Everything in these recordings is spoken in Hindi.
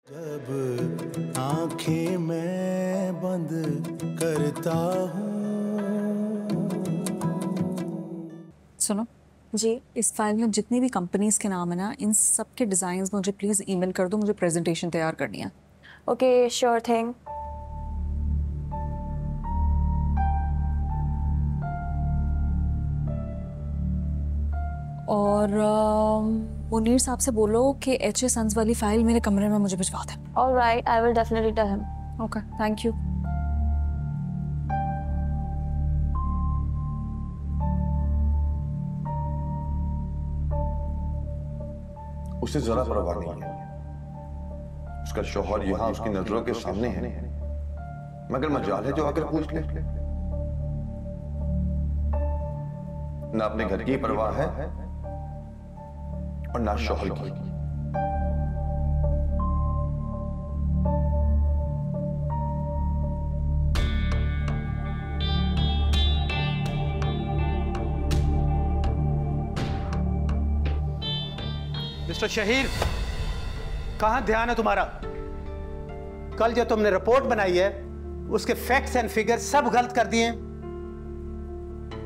जब आंखें मैं बंद करता हूँ। सुनो जी, इस फाइल में जितनी भी कंपनीज के नाम है ना, इन सब के डिजाइन्स मुझे प्लीज ईमेल कर दो, मुझे प्रेजेंटेशन तैयार करनी है। Okay, sure thing. और मुनीर साहब से बोलो कि एच.ए. सन्स वाली फाइल मेरे कमरे में मुझे भिजवा दें। Alright, I will definitely tell him. Okay, thank you. उसे जरा परवाह नहीं है। उसका शौहर यहाँ उसकी नजरों के सामने है, मगर मजाल है जो आकर पूछ ले। ना अपने घर की परवाह है और ना शौहर की। मिस्टर शहीर, कहां ध्यान है तुम्हारा? कल जो तुमने रिपोर्ट बनाई है उसके फैक्ट्स एंड फिगर्स सब गलत कर दिए,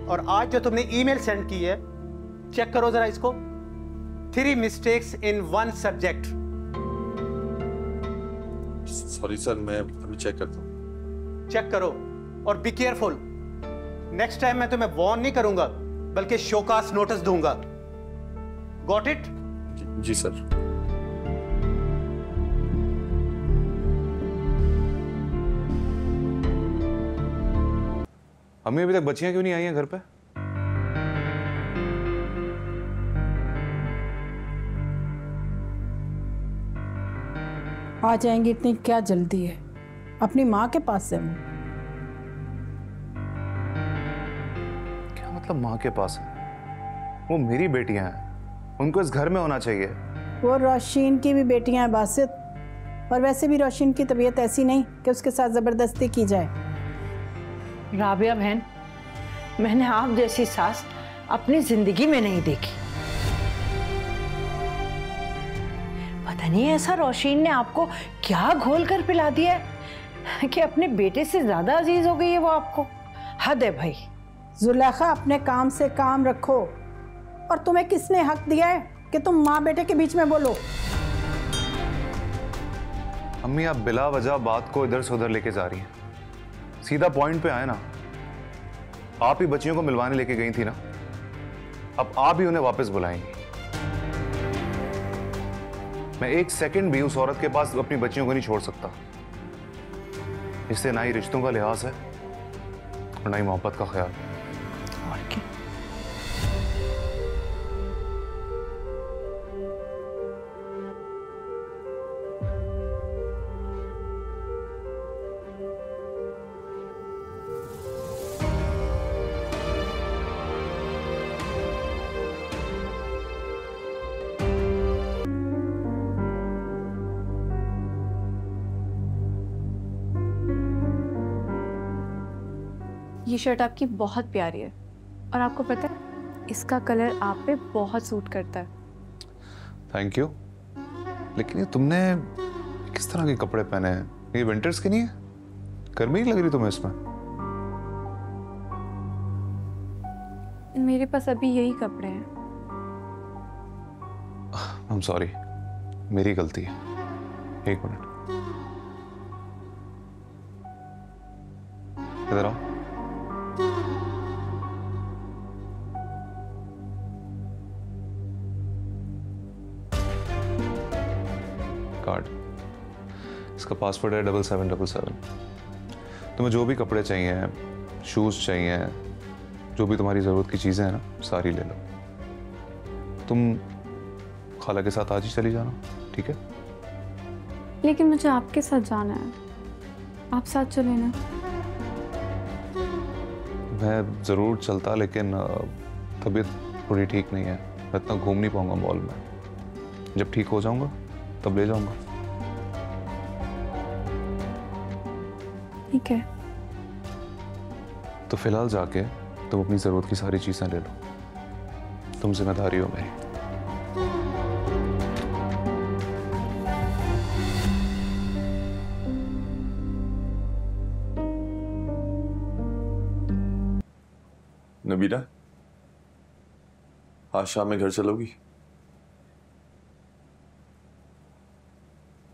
और आज जो तुमने ईमेल सेंड की है, चेक करो जरा इसको। 3 mistakes in 1 subject. Sorry sir, मैं अभी चेक करता हूँ। चेक करो और बी केयरफुल। नेक्स्ट टाइम मैं तुम्हें वार्न नहीं करूंगा, बल्कि शोकास नोटिस दूंगा। Got it? जी सर। अम्मी अभी तक बच्चियां क्यों नहीं आई हैं घर पे? आ जाएंगी, इतनी क्या जल्दी है? अपनी माँ के पास से हूँ। क्या मतलब माँ के पास है? वो मेरी बेटियां हैं, उनको इस घर में होना चाहिए। वो रोशीन की भी बेटियां हैं बासित, और वैसे भी रोशीन की तबीयत ऐसी नहीं कि उसके साथ जबरदस्ती की जाए। राबिया बहन, मैंने आप जैसी सास अपनी जिंदगी में नहीं देखी। पता नहीं ऐसा रोशीन ने आपको क्या घोल कर पिला दिया है कि अपने बेटे से ज्यादा अजीज हो गई है वो आपको। हद है भाई। जुलेखा, अपने काम से काम रखो। और तुम्हें किसने हक दिया है कि तुम माँ बेटे के बीच में बोलो? अम्मी, आप बिला वजह बात को इधर से उधर लेके जा रही हैं। सीधा पॉइंट पे आए ना। आप ही बच्चियों को मिलवाने लेके गई थी ना, अब आप ही उन्हें वापस बुलाएंगी। मैं 1 सेकंड भी उस औरत के पास अपनी बच्चियों को नहीं छोड़ सकता। इससे ना ही रिश्तों का लिहाज है और ना ही मोहब्बत का ख्याल। और क्या? ये शर्ट आपकी बहुत प्यारी है, और आपको पता है इसका कलर आप पे बहुत सूट करता है। Thank you. लेकिन ये तुमने किस तरह के कपड़े पहने हैं? ये विंटर्स के नहीं है? गर्मी नहीं लग रही तुम्हें इसमें? मेरे पास अभी यही कपड़े हैं। आई एम सॉरी, मेरी गलती है। 1 मिनट, इधर आओ। कार्ड, इसका पासवर्ड है 7777। तुम्हें जो भी कपड़े चाहिए, शूज चाहिए, जो भी तुम्हारी जरूरत की चीजें हैं ना, सारी ले लो। तुम खाला के साथ आज ही चली जाना, ठीक है? लेकिन मुझे आपके साथ जाना है, आप साथ चले ना। मैं जरूर चलता, लेकिन तबीयत थोड़ी ठीक नहीं है। मैं इतना घूम नहीं पाऊंगा मॉल में। जब ठीक हो जाऊंगा तब ले जाऊंगा। ठीक है। तो फिलहाल जाके तुम अपनी जरूरत की सारी चीजें ले लो। तुम जिम्मेदारी हो मेरी। नबीला, आज शाम में घर चलोगी?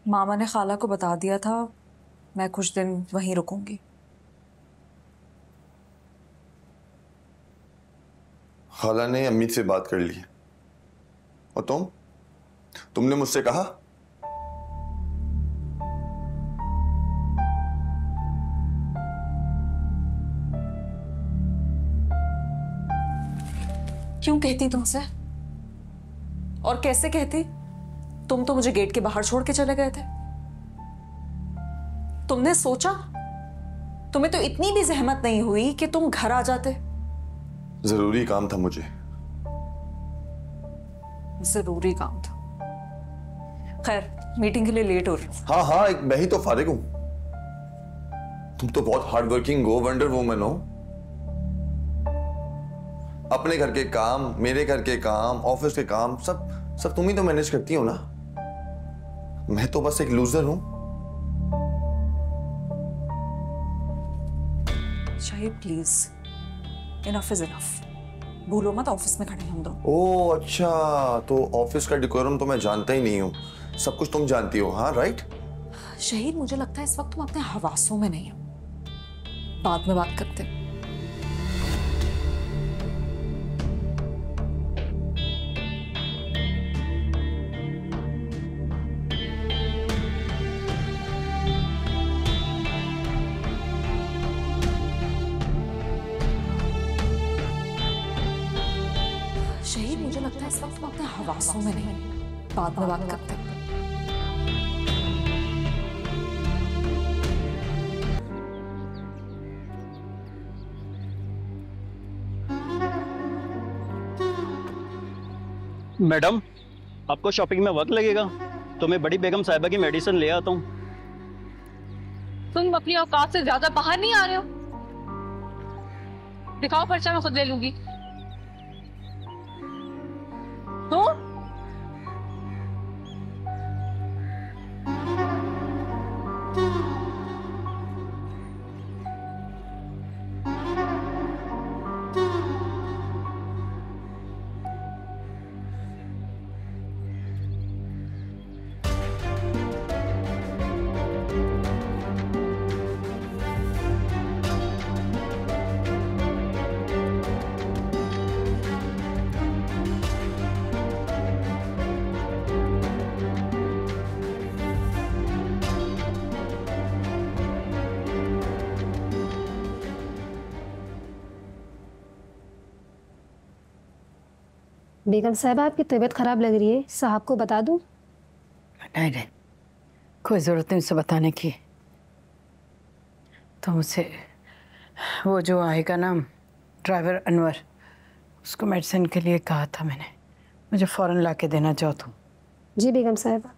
मामा ने खाला को बता दिया था मैं कुछ दिन वहीं रुकूंगी। खाला ने अम्मी से बात कर ली। और तुमने मुझसे कहा? क्यों कहती तुमसे? और कैसे कहती? तुम तो मुझे गेट के बाहर छोड़ के चले गए थे। तुमने सोचा? तुम्हें तो इतनी भी जहमत नहीं हुई कि तुम घर आ जाते। जरूरी काम था मुझे। जरूरी काम था। खैर, मीटिंग के लिए लेट हो रही हूँ। हाँ हाँ, मैं ही तो फारिग हूं। तुम तो बहुत हार्ड वर्किंग हो, वंडर वुमन हो। अपने घर के काम, मेरे घर के काम, ऑफिस के काम, सब तुम ही तो मैनेज करती हो ना। मैं तो बस एक लूजर हूं। Shahid please, enough is enough. भूलो मत ऑफिस में खड़े हम दो। ओ अच्छा, तो ऑफिस का डेकोरम तो मैं जानता ही नहीं हूँ। सब कुछ तुम जानती हो, हाँ राइट? शहीद, मुझे लगता है इस वक्त तुम अपने हवासों में नहीं हो। बाद में बात करते हैं। शहीद, मुझे लगता है इस वक्त तुम अपने हवासों में नहीं। बाद में बात करते हैं। मैडम, आपको शॉपिंग में वक्त लगेगा तो मैं बड़ी बेगम साहिबा की मेडिसिन ले आता हूँ। तुम अपनी औकात से ज्यादा बाहर नहीं आ रहे हो। दिखाओ पर्चा, मैं खुद ले लूंगी। तो बेगम साहब, आपकी तबीयत खराब लग रही है, साहब को बता दूं? नहीं नहीं, कोई ज़रूरत नहीं उसे बताने की। तो मुझसे वो जो आएगा ना, ड्राइवर अनवर, उसको मेडिसिन के लिए कहा था मैंने। मुझे फ़ौरन ला के देना चाहो तुम। जी बेगम साहब।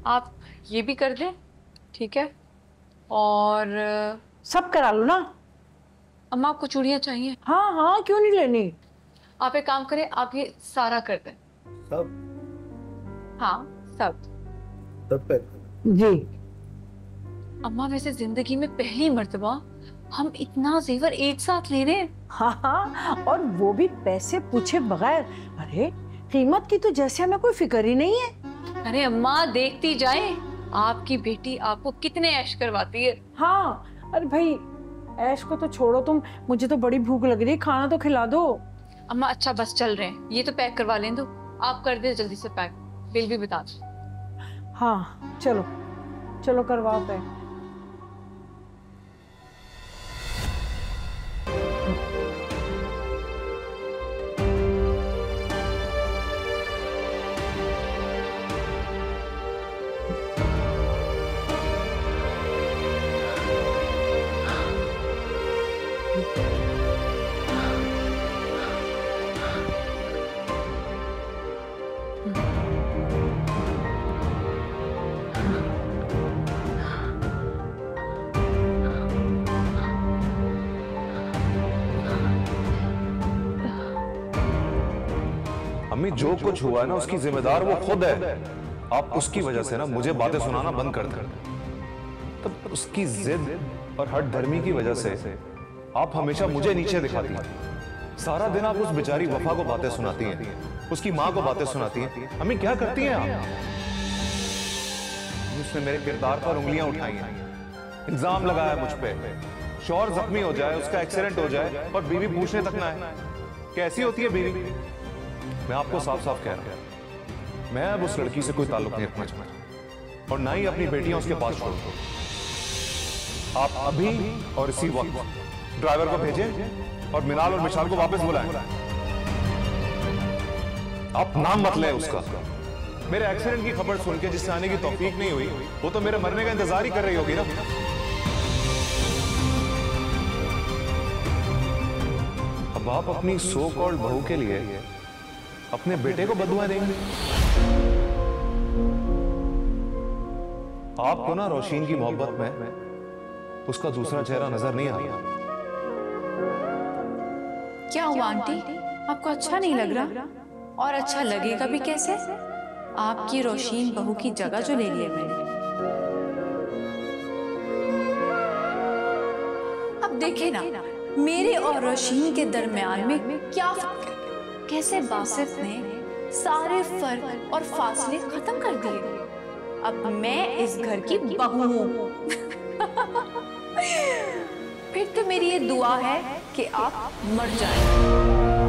आप ये भी कर दें, ठीक है? और सब करा लो ना। अम्मा, आपको चूड़ियाँ चाहिए? हाँ हाँ, क्यों नहीं लेनी। आप एक काम करें, आप ये सारा कर दें। सब? हाँ, सब। सब पे? जी। अम्मा, वैसे जिंदगी में पहली मर्तबा हम इतना जेवर एक साथ ले रहे हैं। हाँ, और वो भी पैसे पूछे बगैर। अरे कीमत की तो जैसे हमें कोई फिक्र ही नहीं है। अरे अम्मा देखती जाए, आपकी बेटी आपको कितने ऐश करवाती है। हाँ, अरे भाई ऐश को तो छोड़ो तुम, मुझे तो बड़ी भूख लग रही है, खाना तो खिला दो। अम्मा अच्छा बस चल रहे हैं, ये तो पैक करवा लें दो। आप कर दे जल्दी से पैक, बिल भी बता दो। हाँ चलो चलो करवाओ पैक। अम्मी जो कुछ हुआ है ना उसकी जिम्मेदार वो खुद है। आप उसकी वजह से ना मुझे बातें सुनाना बंद कर दें। तब उसकी जिद और हट धर्मी की वजह से आप हमेशा मुझे नीचे दिखाती हैं। सारा दिन आप उस बेचारी वफा को बातें सुनाती हैं, उसकी माँ को बातें सुनाती हैं। अम्मी क्या करती हैं आप? उसने मेरे किरदार पर उंगलियां उठाई हैं, इल्जाम लगाया मुझ पे। शौहर जख्मी हो जाए, उसका एक्सीडेंट हो जाए और बीवी पूछने तक ना है कैसी होती है बीवी। मैं आपको साफ साफ कह रहा हूं, मैं अब उस लड़की से कोई ताल्लुक नहीं रखना चाहता और ना ही अपनी बेटियां उसके पास छोड़ूंगा। आप अभी और इसी वक्त ड्राइवर को भेजें और मिनाल और मिशाल को वापस बुलाएं। आप नाम मत लें उसका। मेरे एक्सीडेंट की खबर सुन के जिससे आने की तौफीक नहीं हुई, वो तो मेरे मरने का इंतजार ही कर रही होगी ना। अब आप अपनी सो कॉल्ड बहू के लिए अपने बेटे को बदुआ देंगे। आपको ना रोशीन की मोहब्बत में उसका दूसरा चेहरा नजर नहीं आ रहा। क्या हुआ आंटी, आपको अच्छा नहीं लग रहा? और अच्छा लगेगा भी कैसे? आपकी रोशीन बहू की जगह जो ले ली है मैंने। अब देखे ना, मेरे और रोशीन के दरमियान में क्या फर्क है। कैसे बासित ने सारे फर्क और फासले खत्म कर दिए। अब मैं इस घर की बहू हूं। फिर तो मेरी ये दुआ है कि आप मर जाएं।